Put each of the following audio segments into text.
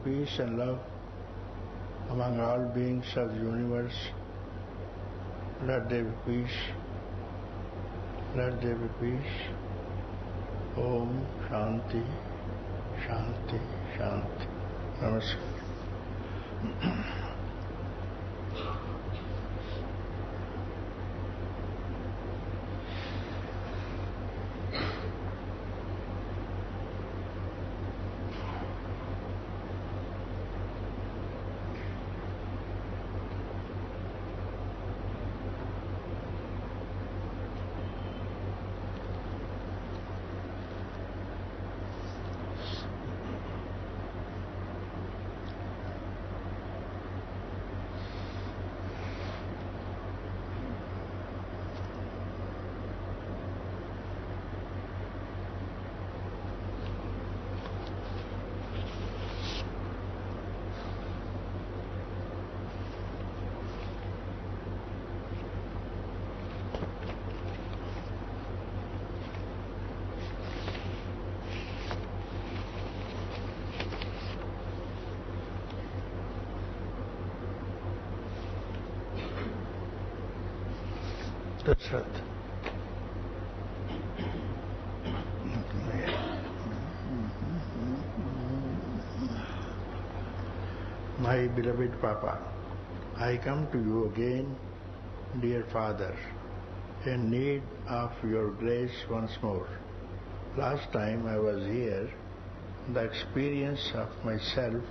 peace and love among all beings of the universe. Let there be peace. Let there be peace. Om Shanti, Shanti, Shanti. Namaste. That's right. My beloved Papa, I come to you again, dear Father, in need of your grace once more. Last time I was here, the experience of myself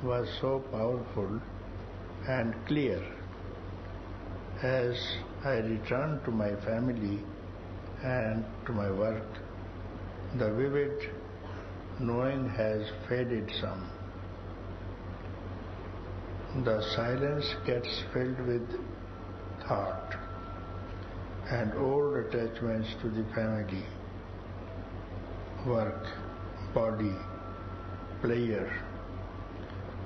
was so powerful and clear. As I return to my family and to my work, the vivid knowing has faded some. The silence gets filled with thought and old attachments to the family, work, body, player,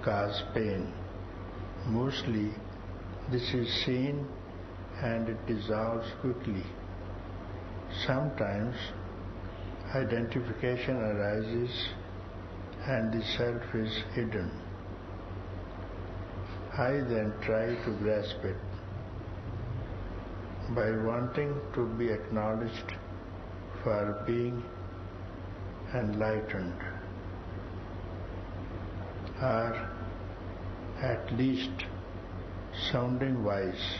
cause pain. Mostly this is seen and it dissolves quickly. Sometimes identification arises and the self is hidden. I then try to grasp it by wanting to be acknowledged for being enlightened, or at least sounding wise.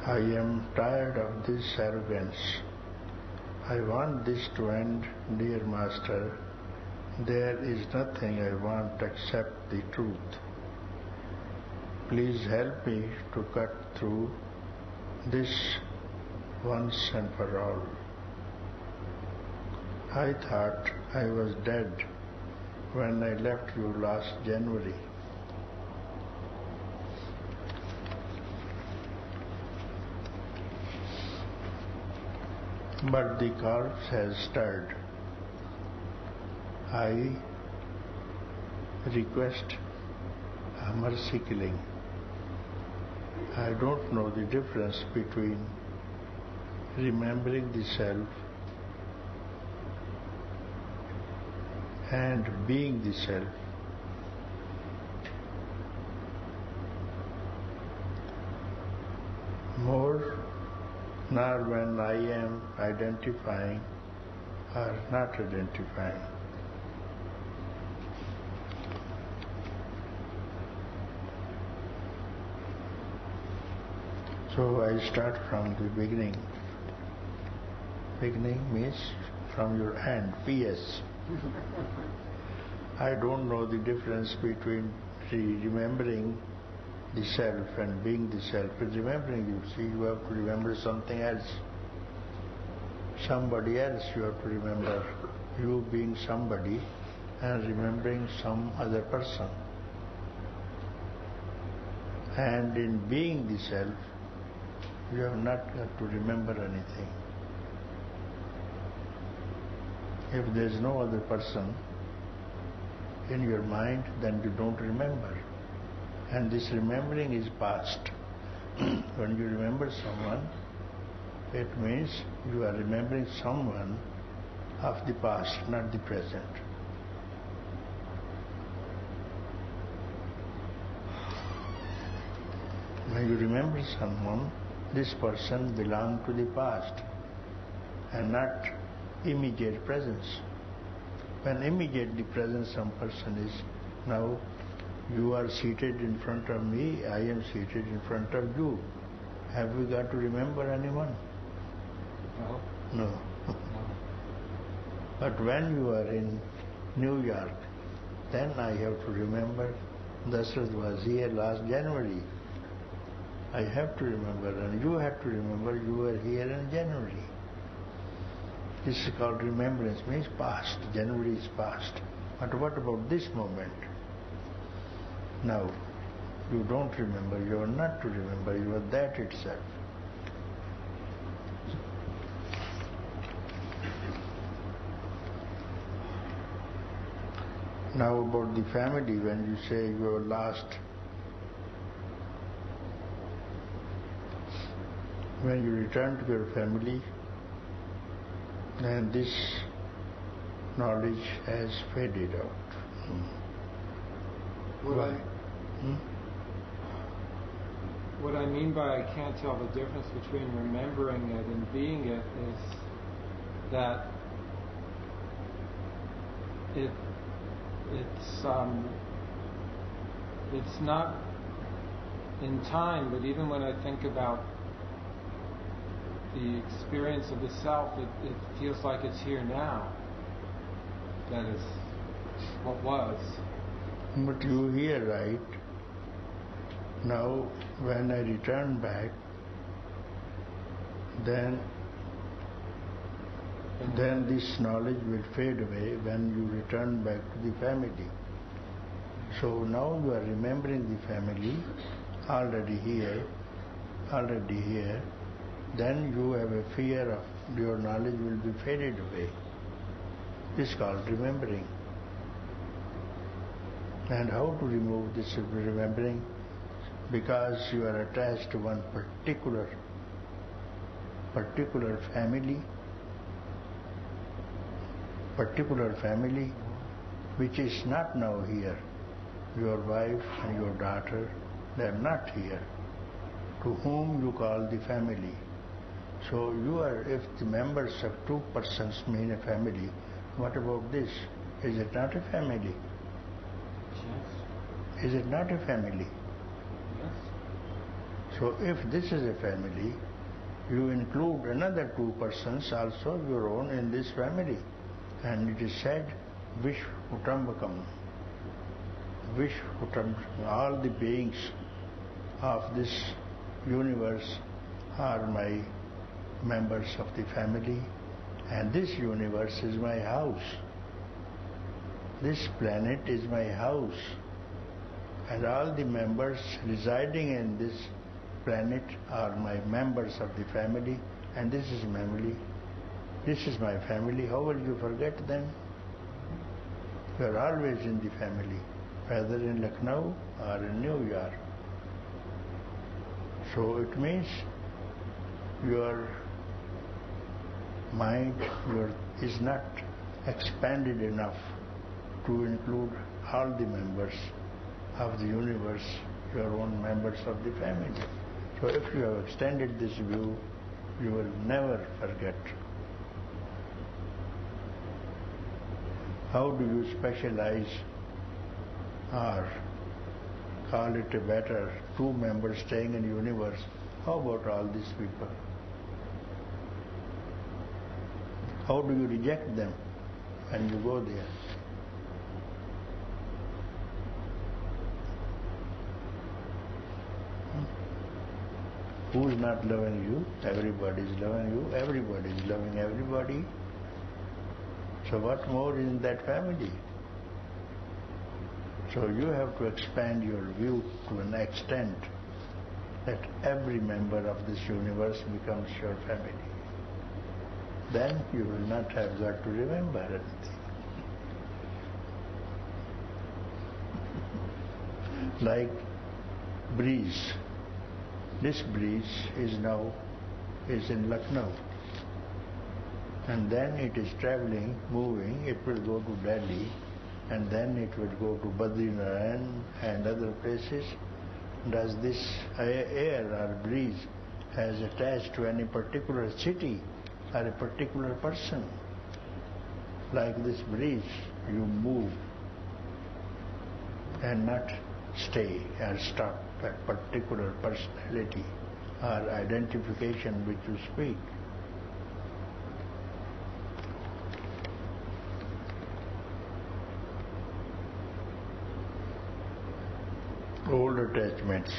I am tired of this arrogance. I want this to end, dear Master. There is nothing I want except the truth. Please help me to cut through this once and for all. I thought I was dead when I left you last January. But the corpse has stirred. I request a mercy killing. I don't know the difference between remembering the self and being the self. More nor when I am identifying or not identifying. So I start from the beginning. Beginning means from your end, PS. I don't know the difference between remembering the self and being the self. In remembering, you see, you have to remember something else. Somebody else you have to remember. You being somebody and remembering some other person. And in being the self, you have not got to remember anything. If there is no other person in your mind, then you don't remember. And this remembering is past. When you remember someone, it means you are remembering someone of the past, not the present. When you remember someone, this person belongs to the past and not immediate presence. When immediately present some person is, now you are seated in front of me, I am seated in front of you. Have we got to remember anyone? No. No. No. But when you are in New York, then I have to remember Dasrath was here last January. I have to remember, and you have to remember you were here in January. This is called remembrance, means past. January is past. But what about this moment? Now, you don't remember, you are not to remember, you are that itself. Now about the family, when you say you are lost, when you return to your family, then this knowledge has faded out. What I mean by I can't tell the difference between remembering it and being it is that it's not in time, but even when I think about the experience of the self, it feels like it's here now. That is what was. But you hear right. Now, when I return back, then this knowledge will fade away when you return back to the family. So now you are remembering the family already here, then you have a fear of your knowledge will be faded away. This is called remembering. And how to remove this remembering? Because you are attached to one particular family, which is not now here. Your wife and your daughter, they are not here, to whom you call the family. So you are, if the members of two persons mean a family, what about this? Is it not a family? Yes. Is it not a family? Yes. So if this is a family, you include another two persons also, your own, in this family. And it is said, Vishvutambakam. All the beings of this universe are my members of the family, and this universe is my house. This planet is my house, and all the members residing in this planet are my members of the family, and this is family. This is my family. How will you forget them? You are always in the family, whether in Lucknow or in New York. So it means your mind is not expanded enough to include all the members of the universe, your own members of the family. So if you have extended this view, you will never forget. How do you specialize or call it a better two members staying in the universe? How about all these people? How do you reject them when you go there? Who is not loving you? Everybody is loving you. Everybody is loving everybody. So what more is in that family? So you have to expand your view to an extent that every member of this universe becomes your family. Then you will not have got to remember anything. Like breeze. This breeze is in Lucknow. and then it is traveling, moving, it will go to Delhi, and then it will go to Badrinath and other places. Does this air or breeze has attached to any particular city or a particular person? Like this breeze, you move and not stay or stop at particular personality or identification which you speak. Old attachments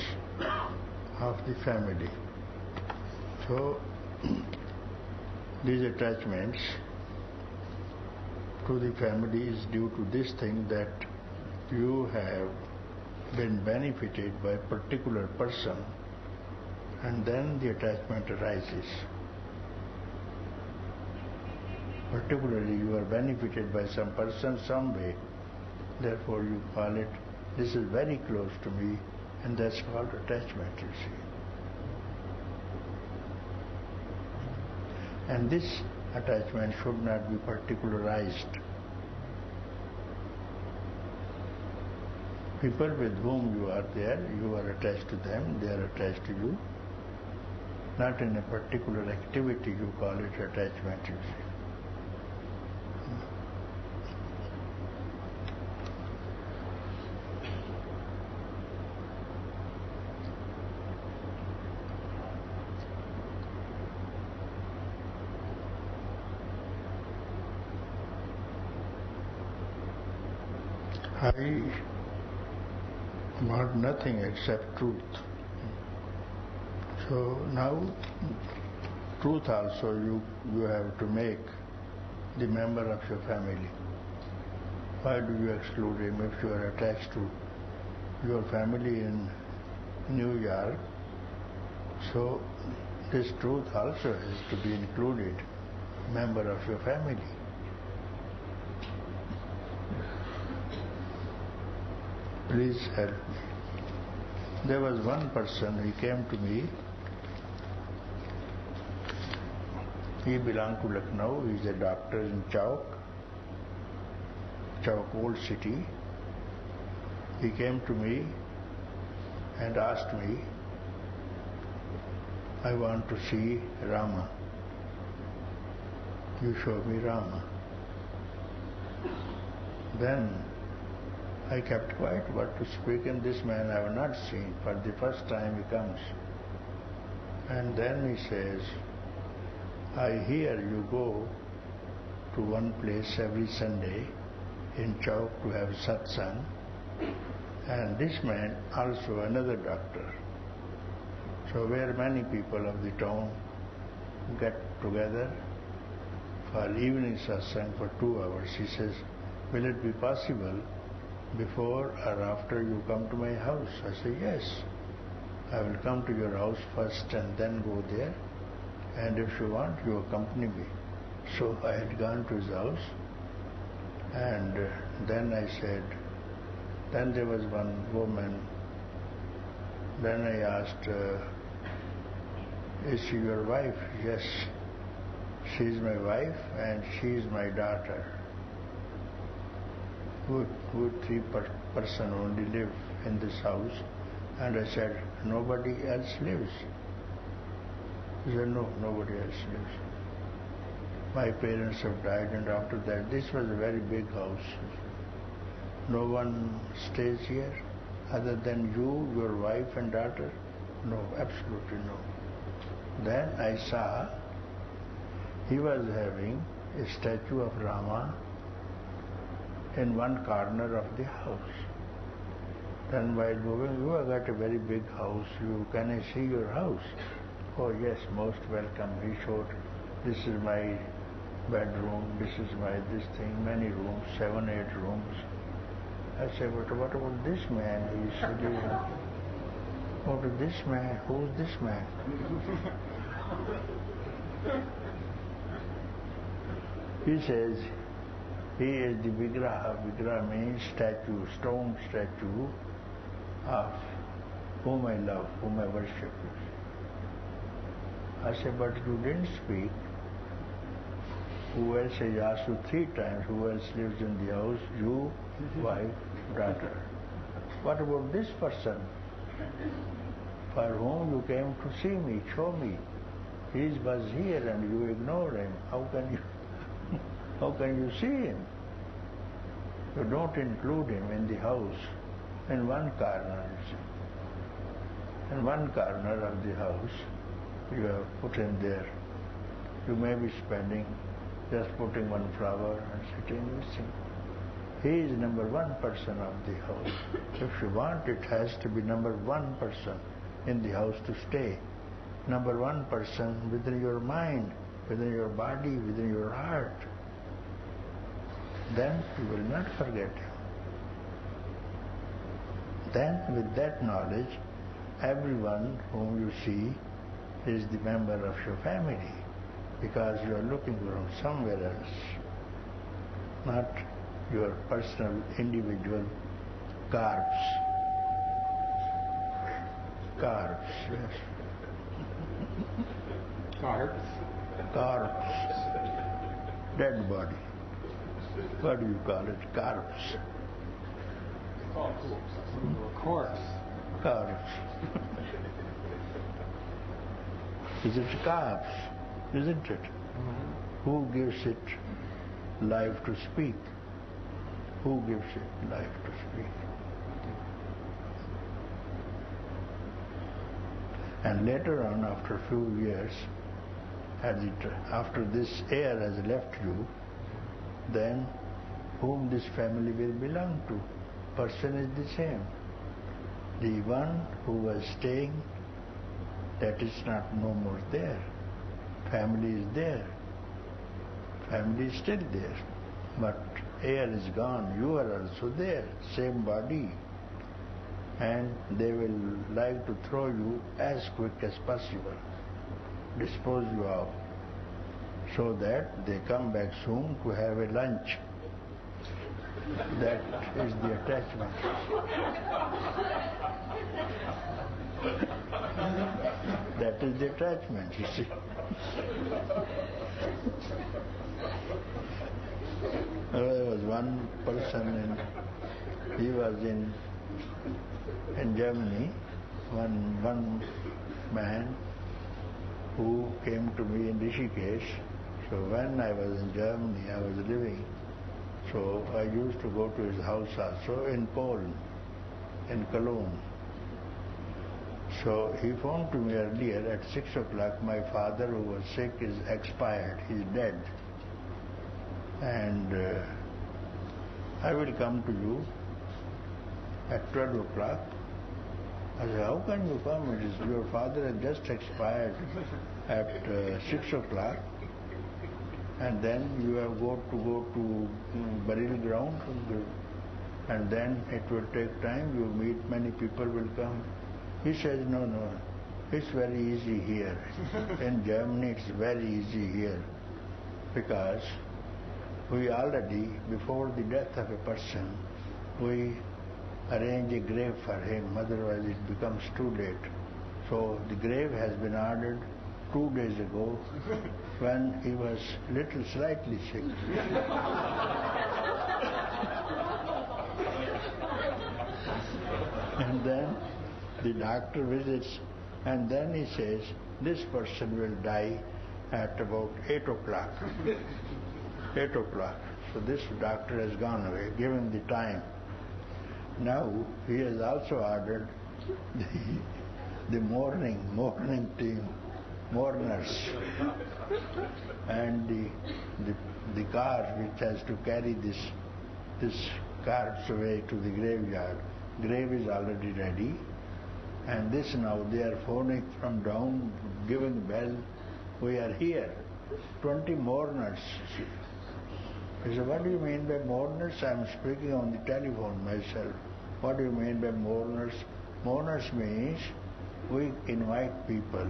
of the family. So, these attachments to the family is due to this thing that you have been benefited by a particular person, and then the attachment arises. Particularly you are benefited by some person some way, therefore you call it, this is very close to me, and that's called attachment, you see. And this attachment should not be particularized. People with whom you are there, you are attached to them, they are attached to you. Not in a particular activity you call it attachment, you see. I want nothing except truth. So now, truth also you have to make the member of your family. Why do you exclude him if you are attached to your family in New York? So this truth also has to be included, member of your family. Please help me. There was one person, he came to me. He belonged to Lucknow. He is a doctor in Chowk, Old City. He came to me and asked me, I want to see Rama. You show me Rama. Then I kept quiet what to speak, and this man I have not seen. For the first time he comes. And then he says, I hear you go to one place every Sunday in Chowk to have Satsang. And this man also another doctor. So where many people of the town get together for evening Satsang for 2 hours. He says, will it be possible before or after you come to my house? I say, yes. I will come to your house first and then go there. And if you want, you accompany me. So I had gone to his house, and then I said, then there was one woman. Then I asked, is she your wife? Yes, she is my wife and she is my daughter. Would three person only live in this house? And I said, nobody else lives. He said, no, nobody else lives. My parents have died, and after that, this was a very big house. No one stays here other than you, your wife and daughter? No, absolutely no. Then I saw he was having a statue of Rama in one corner of the house. Then while moving, you have got a very big house, can I see your house? Oh yes, most welcome. He showed, this is my bedroom, this is my this thing, many rooms, 7, 8 rooms. I said, but what about this man? He's living. What is this man? Who's this man? He says, he is the Vigraha. Vigraha means statue, stone statue of whom I love, whom I worship. I said, but you didn't speak. Who else has asked you 3 times? Who else lives in the house? You, wife, daughter. What about this person for whom you came to see me, show me? He was here and you ignored him. How can you see him? You don't include him in the house, in one corner. In one corner of the house, you have put him there. You may be spending, just putting one flower and sitting listening. He is number 1 person of the house. If you want, it has to be number 1 person in the house to stay. Number 1 person within your mind, within your body, within your heart. Then you will not forget him. Then with that knowledge, everyone whom you see is the member of your family, because you are looking from somewhere else, not your personal, individual carbs. Carbs, yes. Carbs? Carbs. Dead body. What do you call it? Carbs. Corpse. Carbs. Is it carbs? Isn't it? Mm-hmm. Who gives it life to speak? Who gives it life to speak? And later on, after a few years, after this air has left you, then whom this family will belong to? Person is the same. The one who was staying, that is not no more there. Family is there. Family is still there. But air is gone. You are also there. Same body. And they will like to throw you as quick as possible. Dispose you out. So that they come back soon to have a lunch. That is the attachment. That is the attachment, you see. There was one person, he was in Germany, one man who came to me in Rishikesh. So when I was in Germany, I was living. So I used to go to his house also in Poland, in Cologne. So he phoned to me earlier at 6 o'clock. My father, who was sick, is expired. He's dead. And I will come to you at 12 o'clock. I said, how can you come? It is your father has just expired at 6 o'clock. And then you have got to go to burial ground. And then it will take time. You meet many people will come. He says, no, it's very easy here. In Germany, it's very easy here. Because we already, before the death of a person, we arrange a grave for him, otherwise it becomes too late. So the grave has been ordered 2 days ago when he was little slightly sick. And then the doctor visits, and then he says, this person will die at about 8 o'clock. 8 o'clock. So this doctor has gone away, given the time. Now he has also ordered the mourning team, mourners, and the car which has to carry this corpse away to the graveyard. Grave is already ready, and this now they are phoning from down, giving bell. We are here. 20 mourners. I said, what do you mean by mourners? I am speaking on the telephone myself. What do you mean by mourners? Mourners means we invite people.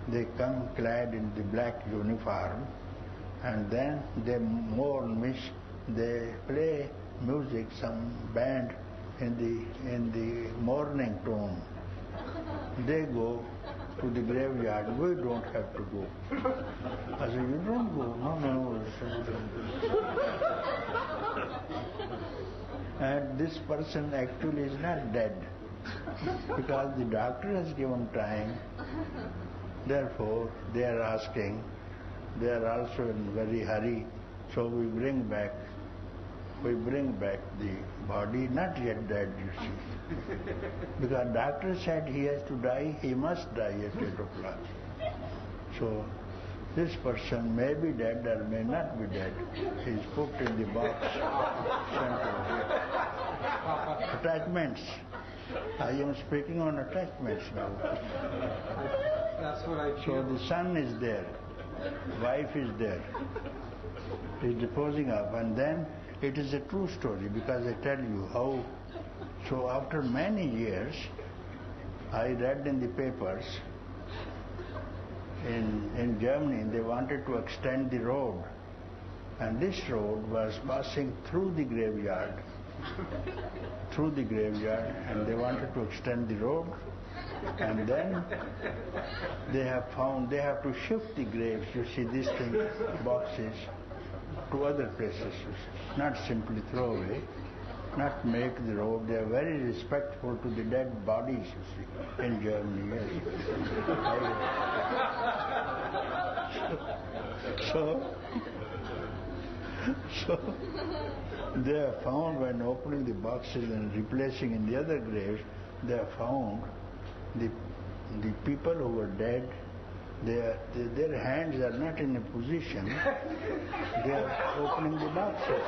They come clad in the black uniform, and then they mourn, means they play music, some band in the mourning tone. They go to the graveyard, we don't have to go. I said, you don't go? No. And this person actually is not dead because the doctor has given time. Therefore, they are asking, they are also in very hurry, so we bring back the body, not yet dead, you see. Because doctor said he has to die, he must die at 8 o'clock. So this person may be dead or may not be dead. He is put in the box, sent away. Attachments. I am speaking on attachments now. That's what I feel. So the son is there, wife is there. He is disposing of, and then it is a true story because I tell you how. So after many years, I read in the papers, in Germany they wanted to extend the road, and this road was passing through the graveyard, and they wanted to extend the road, and then they have to shift the graves, you see, these things, boxes, to other places, not simply throw away, not make the road. They are very respectful to the dead bodies, you see, in Germany, yes. So they have found, when opening the boxes and replacing in the other graves, they have found the people who were dead, their hands are not in a position. They are opening the boxes.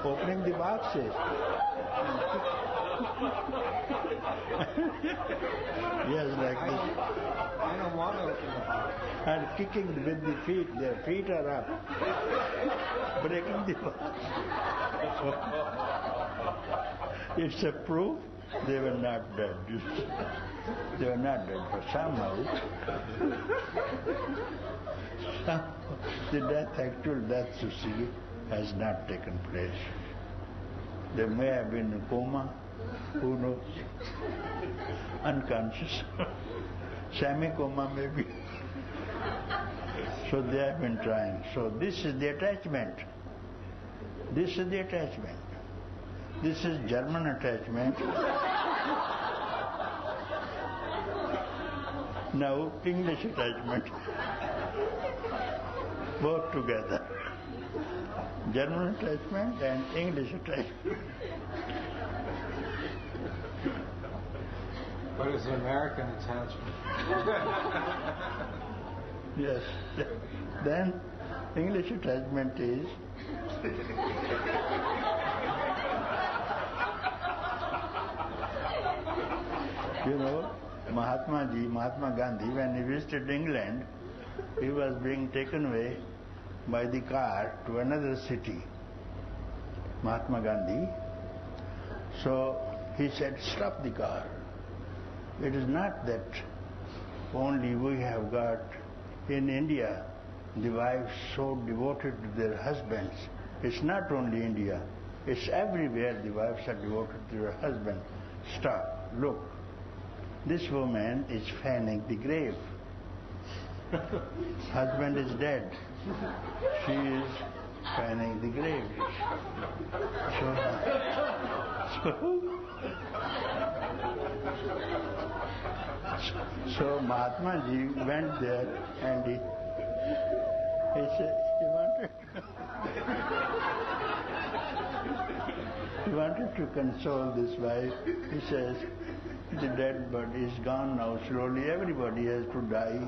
Opening the boxes. Yes, like this. I don't want to open the box. And kicking with the feet. Their feet are up. Breaking the box. It's a proof they were not dead. They were not dead, but somehow the actual death, you see, has not taken place. They may have been in coma, who knows, unconscious, semi-coma maybe. So they have been trying. So this is the attachment. This is the attachment. This is German attachment. Now English attachment. Both together. German attachment and English attachment. What is an American attachment? Yes. Then English attachment is you know, Mahatma Gandhi, when he visited England, he was being taken away by the car to another city, Mahatma Gandhi. So he said, stop the car. It is not that only we have got in India the wives so devoted to their husbands. It's not only India. It's everywhere the wives are devoted to their husband. Stop. Look. This woman is fanning the grave. Husband is dead. She is fanning the grave. So Mahatma Ji went there and he said he wanted to console this wife. He says, the dead body is gone now. Slowly everybody has to die.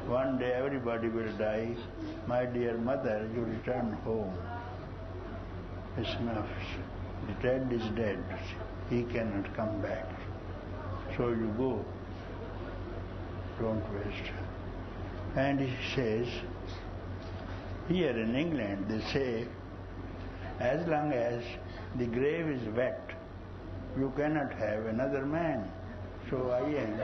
One day everybody will die. My dear mother, you return home. It's enough. The dead is dead. He cannot come back. So you go. Don't waste. And he says, here in England they say, as long as the grave is wet, you cannot have another man. So I am.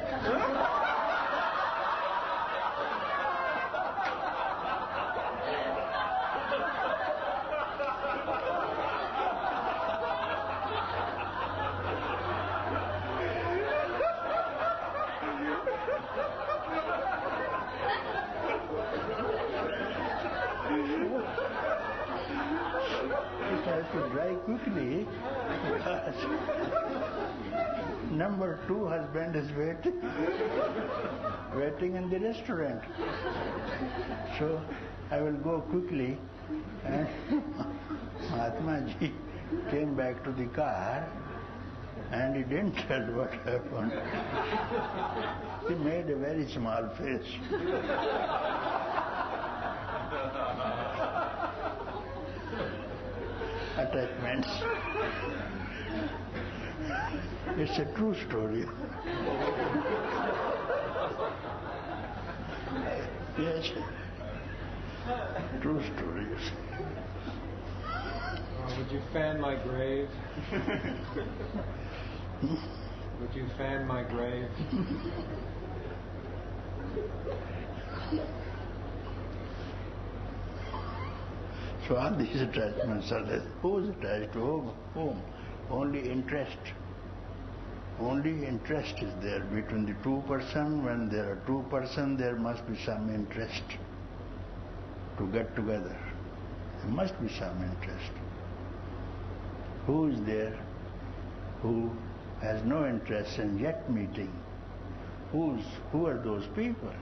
quickly because number 2 husband is waiting in the restaurant. So I will go quickly, and Mahatmaji came back to the car and he didn't tell what happened. He made a very small face. Attachments. It's a true story. Yes. True stories. Would you fan my grave? Would you fan my grave? So all these attachments are there. Who is attached to whom? Only interest. Only interest is there between the two persons. When there are two persons, there must be some interest to get together. There must be some interest. Who is there who has no interest in yet meeting? Who are those people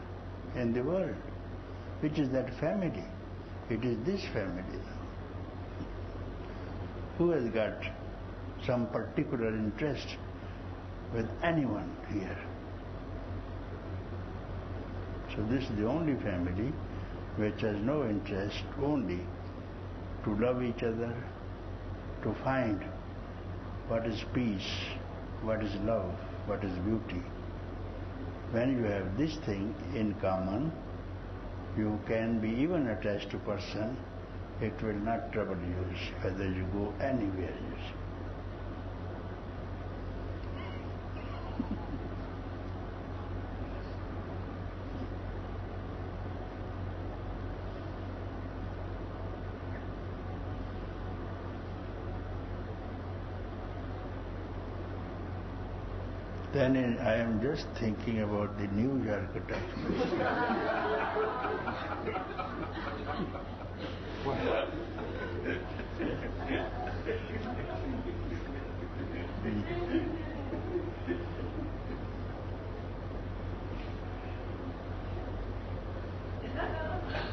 in the world? Which is that family? It is this family now. Who has got some particular interest with anyone here? So this is the only family which has no interest, only to love each other, to find what is peace, what is love, what is beauty. When you have this thing in common, you can be even attached to person, it will not trouble you whether you go anywhere, you see. Then I am just thinking about the New York attachment.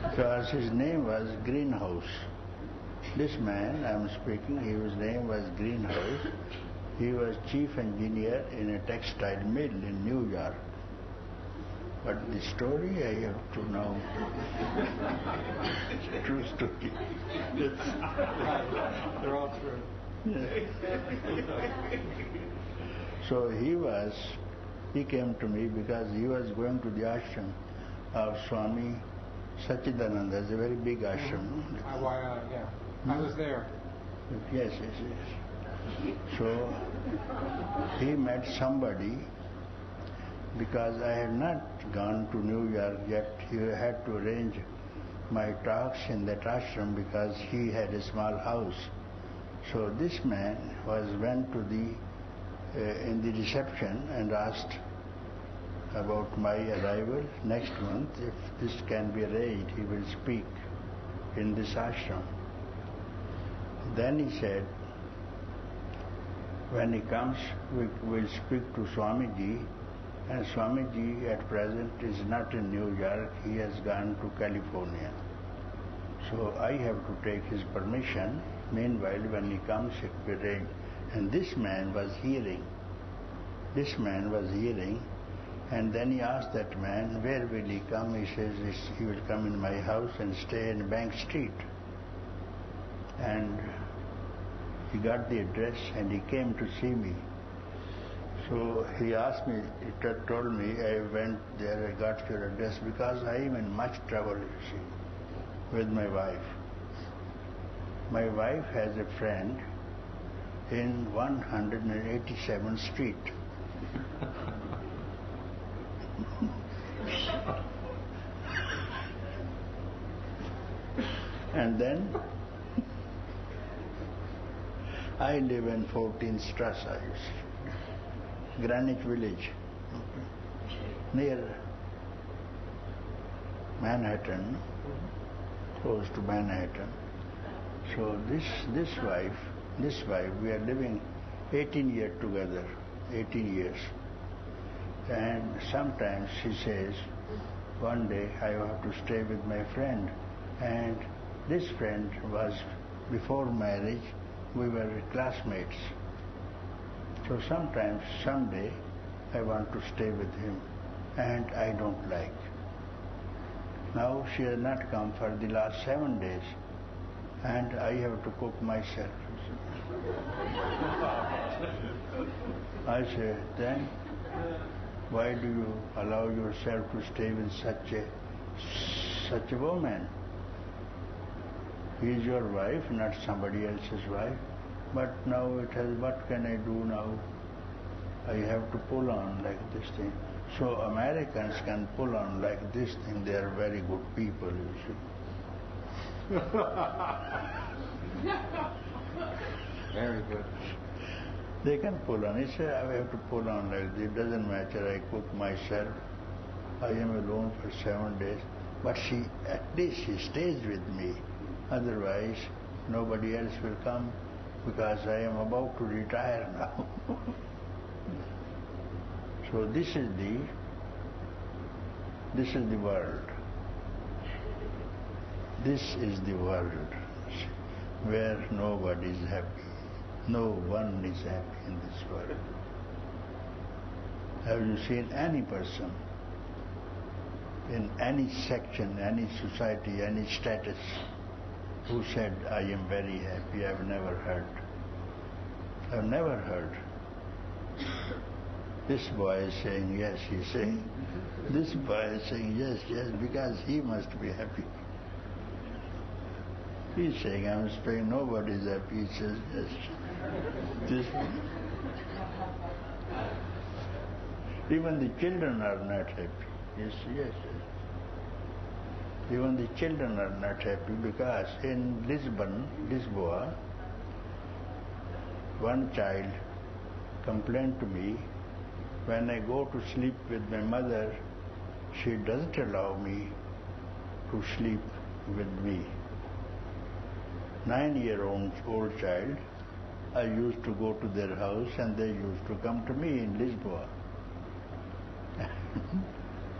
Because his name was Greenhouse. This man I am speaking, his name was Greenhouse. He was chief engineer in a textile mill in New York. But the story I have to know. It's a true story. They're all true. Yes. So he came to me because he was going to the ashram of Swami Satchidananda. It's a very big ashram. Yeah. I was there. Yes. So he met somebody, because I had not gone to New York yet. He had to arrange my talks in that ashram because he had a small house. So this man went to in the reception and asked about my arrival next month. If this can be arranged, he will speak in this ashram. Then he said, when he comes, we will speak to Swamiji, and Swamiji at present is not in New York, he has gone to California. So I have to take his permission. Meanwhile, when he comes, it will be arranged. And this man was hearing, and then he asked that man, where will he come? He says, he will come in my house and stay in Bank Street. And he got the address and he came to see me. So he asked me, he told me, I went there, I got your address because I am in much trouble, you see, with my wife. My wife has a friend in 187th Street. And then I live in 14th Strasse, you see, Greenwich Village, near Manhattan, close to Manhattan. So this wife this wife, we are living 18 years together, 18 years. And sometimes she says, one day I have to stay with my friend. And this friend was, before marriage, we were classmates. So sometimes, someday, I want to stay with him, and I don't like. Now she has not come for the last 7 days, and I have to cook myself. I say, then why do you allow yourself to stay with such a woman? He is your wife, not somebody else's wife. But now it has, what can I do now? I have to pull on like this thing. So Americans can pull on like this thing. They are very good people, you see. Very good. They can pull on. He said, I have to pull on like this. It doesn't matter. I cook myself. I am alone for 7 days. But at least she stays with me. Otherwise, nobody else will come because I am about to retire now. So this is the world. This is the world where nobody is happy. No one is happy in this world. Have you seen any person in any section, any society, any status who said, I am very happy? I've never heard. I've never heard. This boy is saying yes, he's saying. This boy is saying yes, because he must be happy. He's saying, I'm saying nobody's happy. He says yes. This one. Even the children are not happy. Yes. Even the children are not happy because in Lisboa, one child complained to me, when I go to sleep with my mother, she doesn't allow me to sleep with me. 9-year-old child, I used to go to their house and they used to come to me in Lisboa.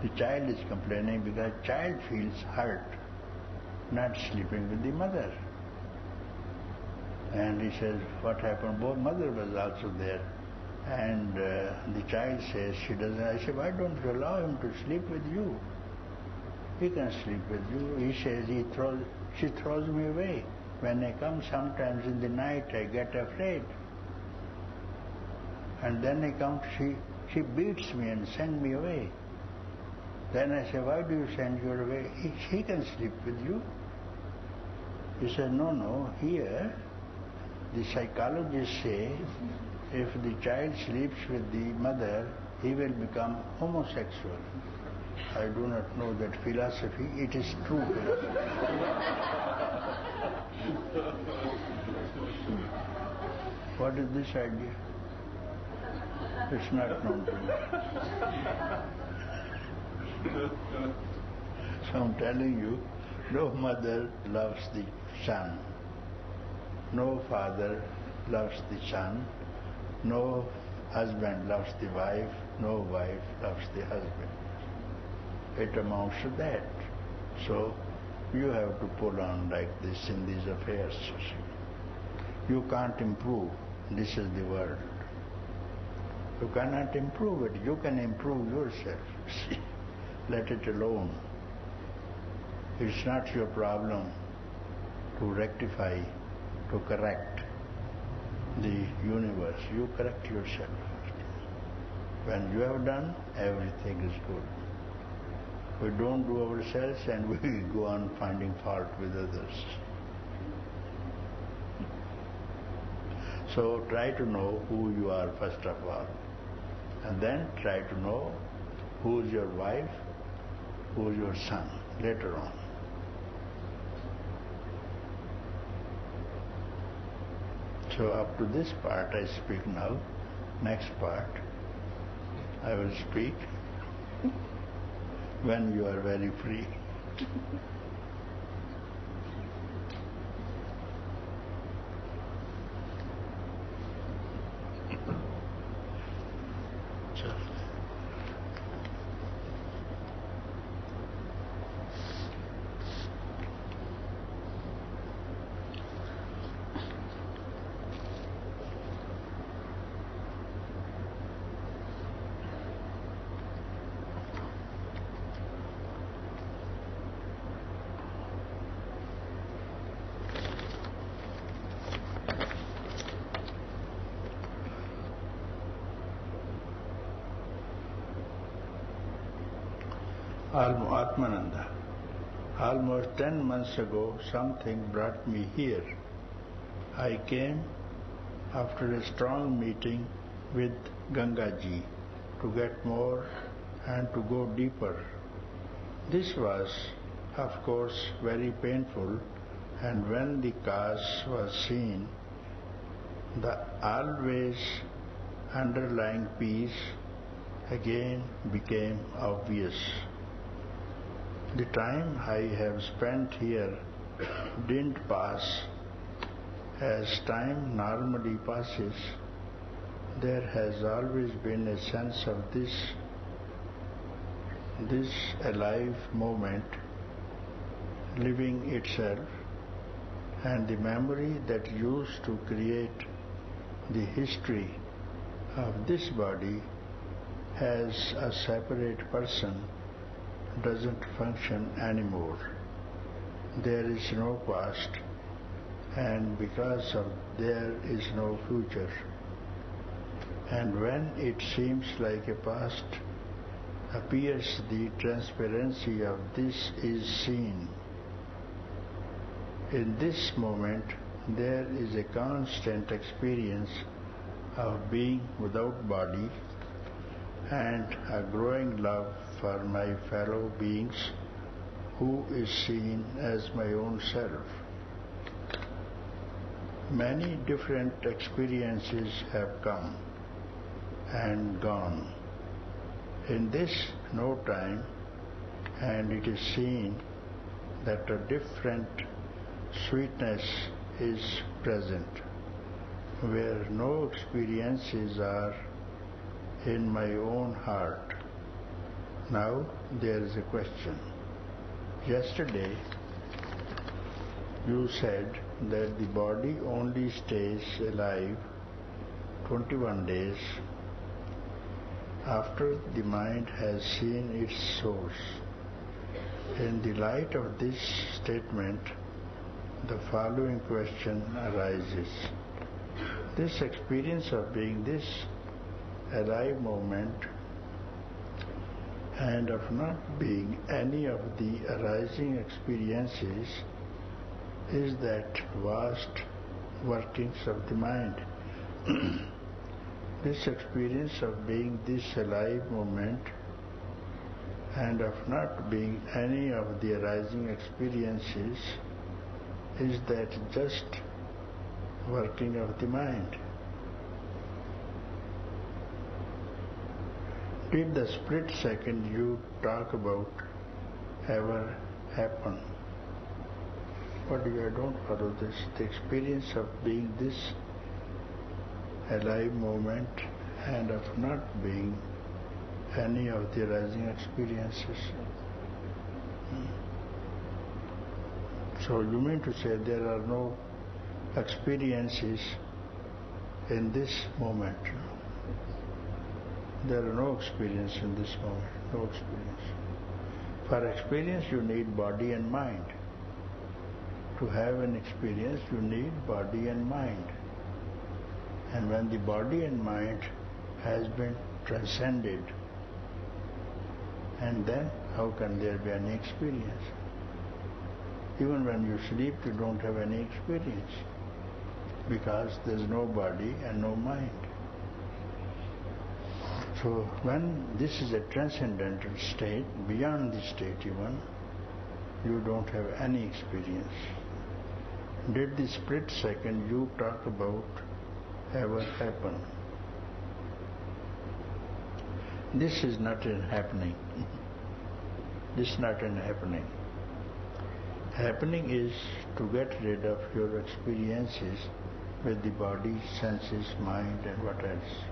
The child is complaining because child feels hurt not sleeping with the mother. And he says, what happened? Both mother was also there. And the child says, she doesn't. I say, why don't you allow him to sleep with you? He can sleep with you. He says, she throws me away. When I come sometimes in the night, I get afraid. And then I come, she beats me and sends me away. Then I say, why do you send her away? He can sleep with you. He said, no, here the psychologists say if the child sleeps with the mother, he will become homosexual. I do not know that philosophy. It is true philosophy. What is this idea? It's not known to me. So I'm telling you, no mother loves the son. No father loves the son. No husband loves the wife. No wife loves the husband. It amounts to that. So you have to pull on like this in these affairs. You can't improve. This is the world. You cannot improve it. You can improve yourself. Let it alone. It's not your problem to rectify, to correct the universe. You correct yourself. When you have done, everything is good. We don't do ourselves and we go on finding fault with others. So try to know who you are first of all. And then try to know who is your wife, who is your son later on. So up to this part I speak now. Next part I will speak when you are very free. Atmananda. Almost 10 months ago, something brought me here. I came after a strong meeting with Gangaji to get more and to go deeper. This was, of course, very painful, and when the cause was seen, the always underlying peace again became obvious. The time I have spent here didn't pass as time normally passes. There has always been a sense of this alive moment living itself, and the memory that used to create the history of this body as a separate person doesn't function anymore. There is no past, and because of there is no future. And when it seems like a past appears, the transparency of this is seen. In this moment, there is a constant experience of being without body and a growing love for my fellow beings, who is seen as my own self. Many different experiences have come and gone. In this no time, and it is seen that a different sweetness is present, where no experiences are in my own heart. Now there is a question. Yesterday you said that the body only stays alive 21 days after the mind has seen its source. In the light of this statement, the following question arises. This experience of being this alive moment and of not being any of the arising experiences is that vast workings of the mind. This experience of being this alive moment and of not being any of the arising experiences is that just working of the mind. Did the split second you talk about ever happen? But I don't follow this. The experience of being this alive moment and of not being any of the arising experiences. So you mean to say there are no experiences in this moment? There are no experience in this moment, no experience. For experience you need body and mind. To have an experience you need body and mind. And when the body and mind has been transcended, and then how can there be any experience? Even when you sleep you don't have any experience because there is no body and no mind. So when this is a transcendental state, beyond the state even, you don't have any experience. Did the split second you talk about ever happen? This is not an happening. This is not an happening. Happening is to get rid of your experiences with the body, senses, mind and what else.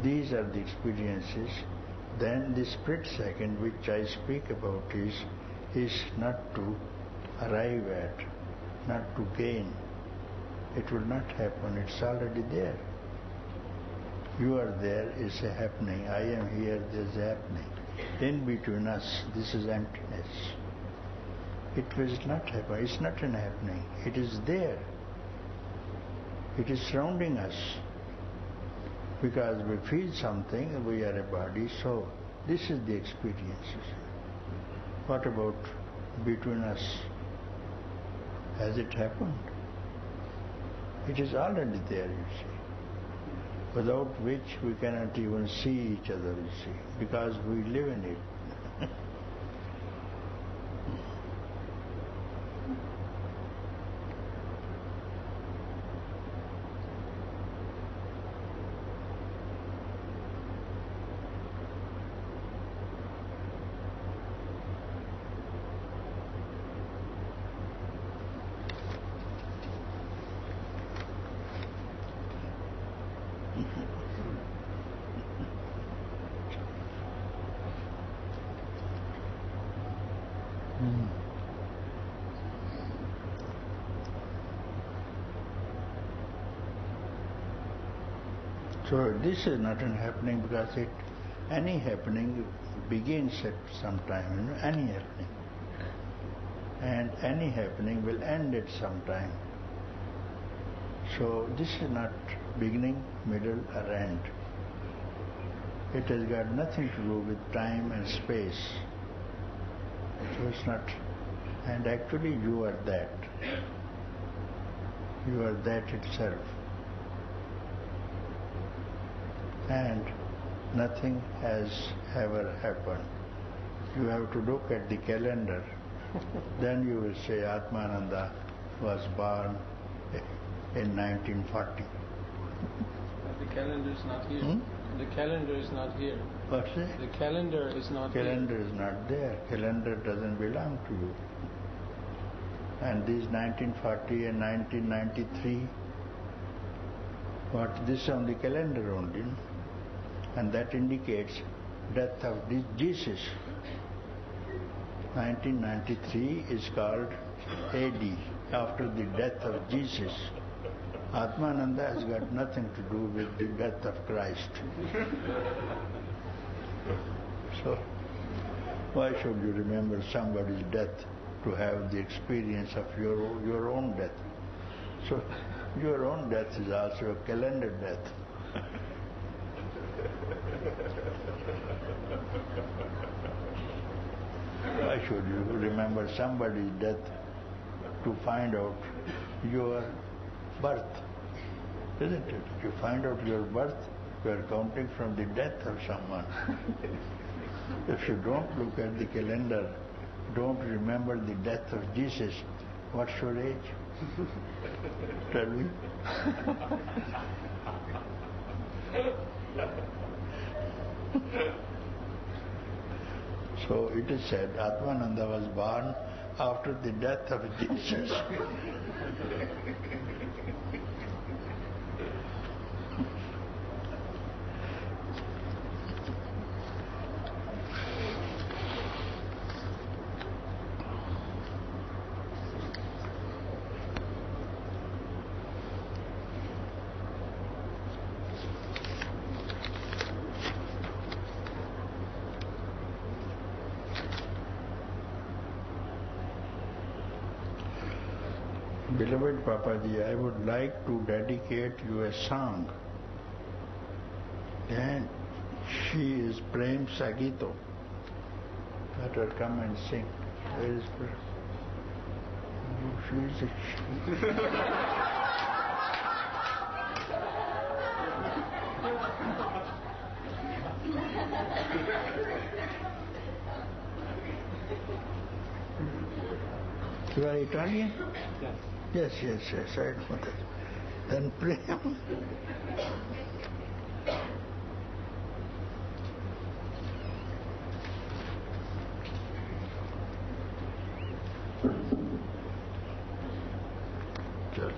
These are the experiences. Then the split second which I speak about is not to arrive at, not to gain. It will not happen, it's already there. You are there is a happening. I am here, there is a happening. In between us, this is emptiness. It will not happen, it's not an happening. It is there. It is surrounding us. Because we feel something, we are a body, so This is the experience, you see. What about between us? Has it happened? It is already there, you see, without which we cannot even see each other, you see, because we live in it. So this is not an happening because any happening begins at some time, any happening. And any happening will end at some time. So this is not beginning, middle or end. It has got nothing to do with time and space. So it's not, and actually you are that. You are that itself. And nothing has ever happened. You have to look at the calendar. Then you will say Atmananda was born in 1940. But the calendar is not here. The calendar is not here. What's it? The calendar is not here. Calendar is not there. Calendar doesn't belong to you. And these 1940 and 1993, what this on the calendar only, and that indicates death of Jesus. 1993 is called AD, after the death of Jesus. Atmananda has got nothing to do with the death of Christ. So, why should you remember somebody's death to have the experience of your own death? So, your own death is also a calendar death. Why should you remember somebody's death to find out your birth? Isn't it? If you find out your birth, you are counting from the death of someone. If you don't look at the calendar, don't remember the death of Jesus, what's your age? Tell me. So it is said Atmananda was born after the death of Jesus. Beloved Papaji, I would like to dedicate you a song. And she is Prem Sagito. Let her come and sing. Where is her? Oh, she is You are Italian? Yes. Yes, I know that. Then Prem. Chal.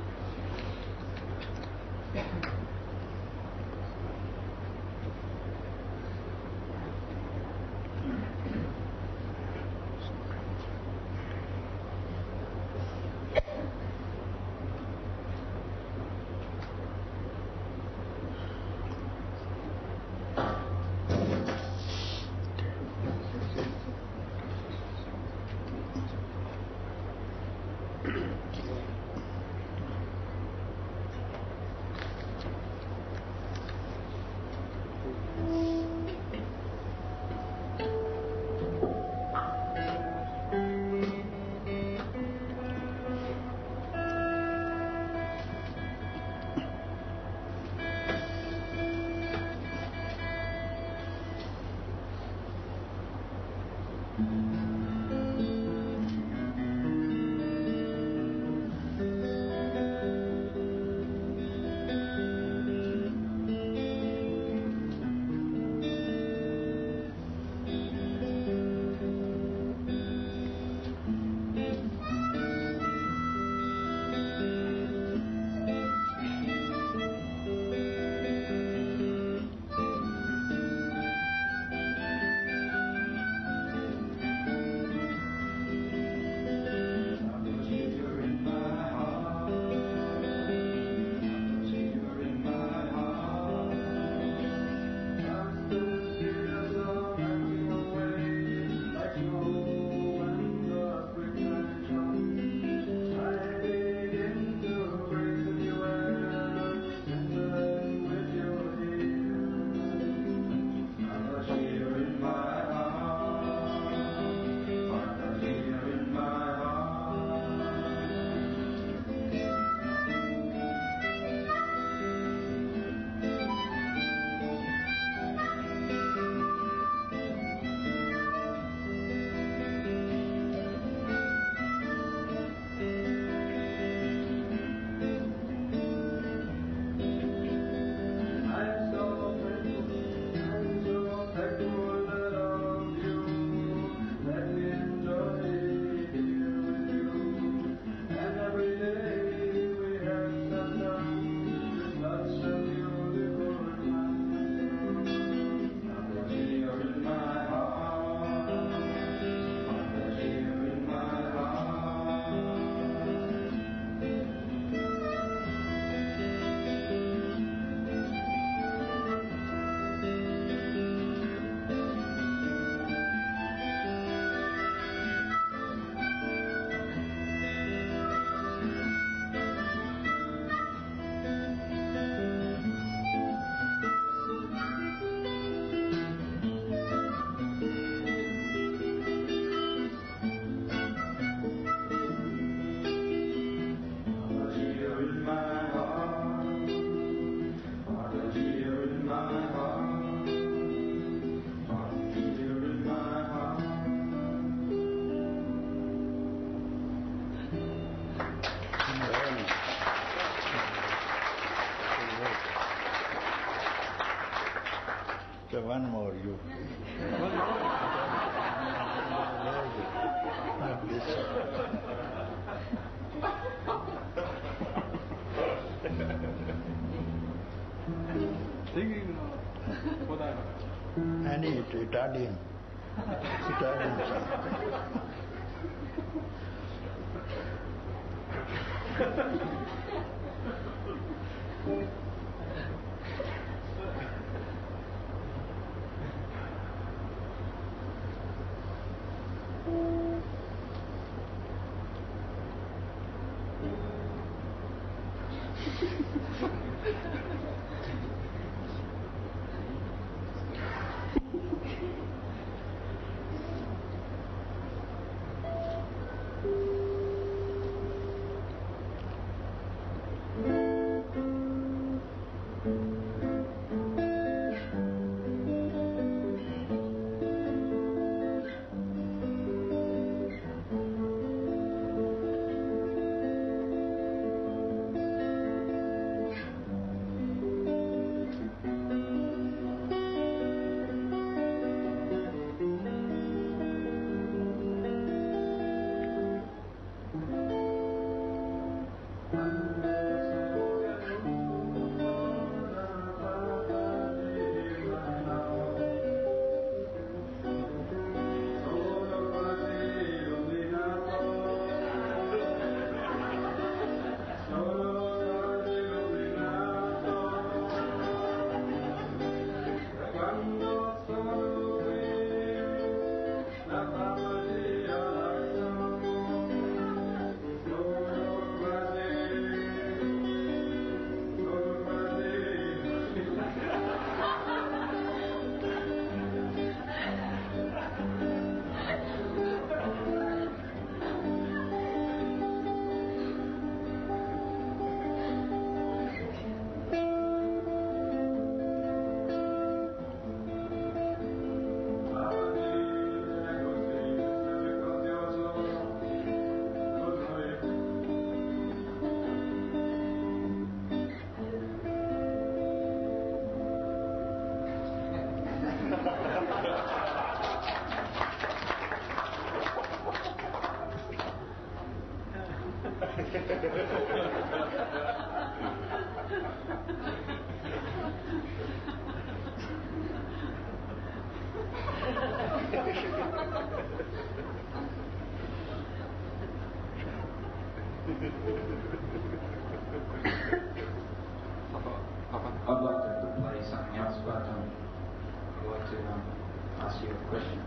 So one more, you. Not this Singing what I Any Italian. Italian song. I'd like to play something else, but I'd like to ask you a question.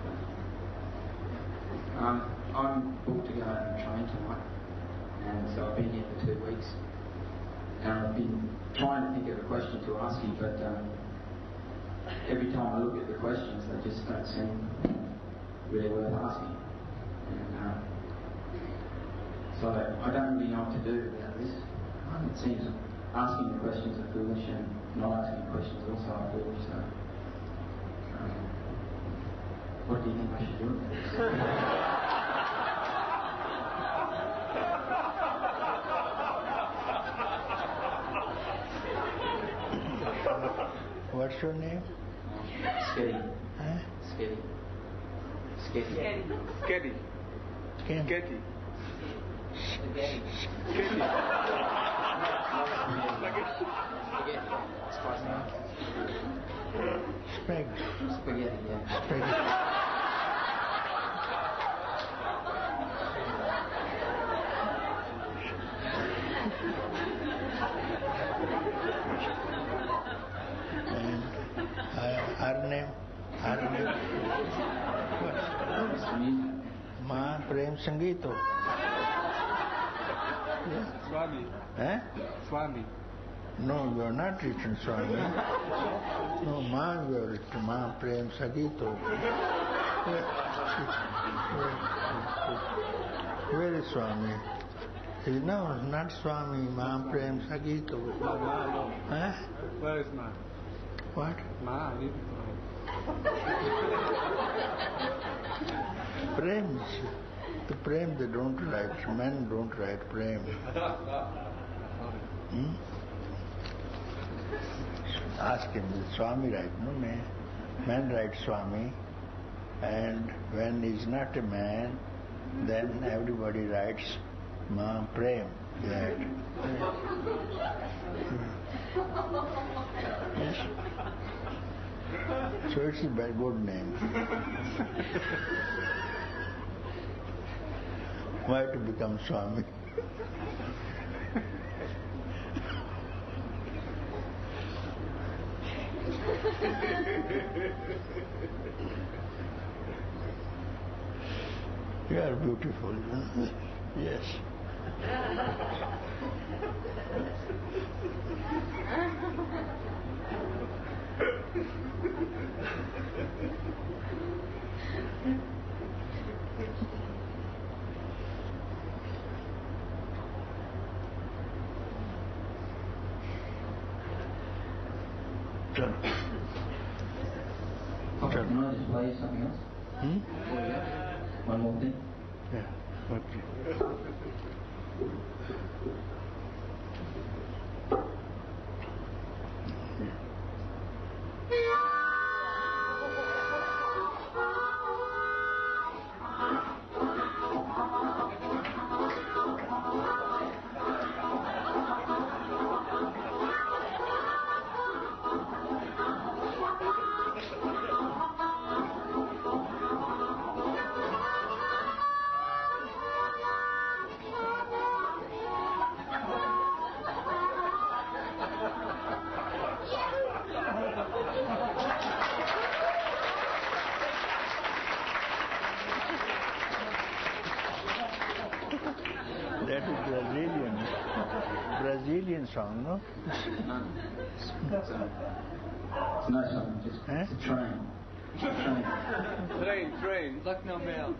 I'm booked to go and train tonight, and so I've been here for 2 weeks, and I've been trying to think of a question to ask you, but every time I look at the questions, they just don't seem really worth asking. And so I don't really know what to do about this. It seems asking the questions are foolish, and not asking questions also are foolish. So, what do you think I should do? What's your name? Sketty. Huh? Sketty. Sketty. Sketty. Ken? Sketty. Spaghetti. Sketty. Spaghetti. It's quite nice. Spaghetti, yeah. Spaghetti. And her name? What? Ma Prem Sangeeto. Yeah. Swami. Eh? Swami. No, you are not written Swami. No, Ma, you are written Ma Prem Sangeeto. Where is Swami? No, not Swami, Ma Prem Sangeeto. Ma. Huh? Where is Ma? What? Ma, I didn't know. Prem. The Prem they don't write. Men don't write Prem. Ask him, is Swami right? No, man. Man writes Swami. And when he's not a man, then everybody writes Ma Prem. That. Yes. So it's a very good name. Why to become Swami? You are beautiful. Yes. Can I just play something else? One more thing? Yeah. Okay. That is Brazilian song, no? No. It's no song, just it's a train. Train. Lucknow Mail.